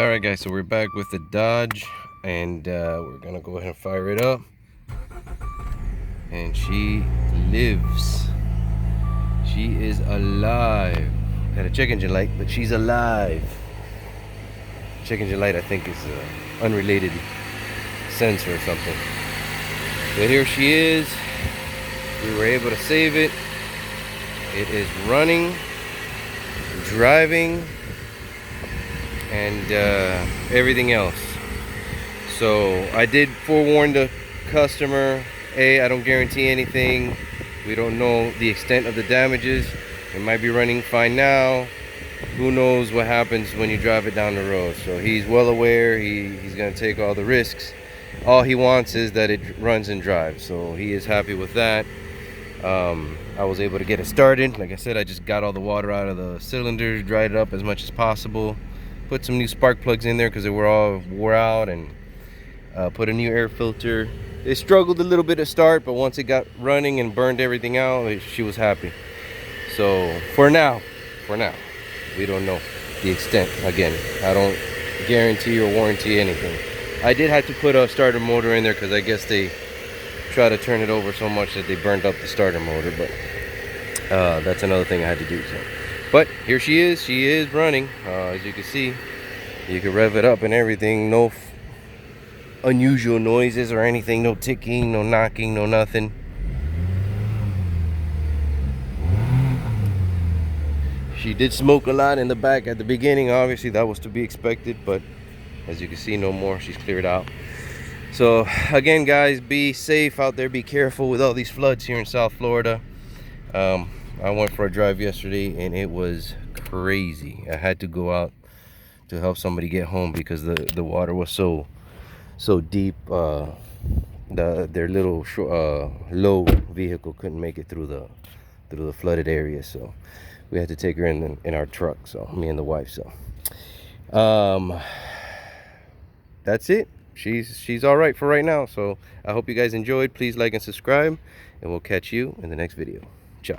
Alright guys, so we're back with the Dodge, and we're gonna go ahead and fire it up. And she lives. She is alive. Got a check engine light, but she's alive. Check engine light, I think, is an unrelated sensor or something. But here she is. We were able to save it. It is running, driving, and everything else. So I did forewarn the customer, I don't guarantee anything. We don't know the extent of the damages. It might be running fine now. Who knows what happens when you drive it down the road. So he's well aware. He's gonna take all the risks. All he wants is that it runs and drives. So he is happy with that. I was able to get it started. Like I said, I just got all the water out of the cylinders, dried it up as much as possible, put some new spark plugs in there because they were all wore out, and put a new air filter. It struggled a little bit to start, but once it got running and burned everything out, she was happy. So for now, we don't know the extent. Again, I don't guarantee or warranty anything. I did have to put a starter motor in there because I guess they try to turn it over so much that they burned up the starter motor, but that's another thing I had to do. So, but here she is running. As you can see, you can rev it up and everything. No unusual noises or anything. No ticking, no knocking, no nothing. She did smoke a lot in the back at the beginning. Obviously that was to be expected, but as you can see, no more. She's cleared out. So again, guys, be safe out there. Be careful with all these floods here in South Florida. I went for a drive yesterday and it was crazy. I had to go out to help somebody get home because the water was so deep. Their little low vehicle couldn't make it through the flooded area, so we had to take her in our truck. So me and the wife. So that's it. She's all right for right now. So I hope you guys enjoyed. Please like and subscribe, and we'll catch you in the next video. Ciao.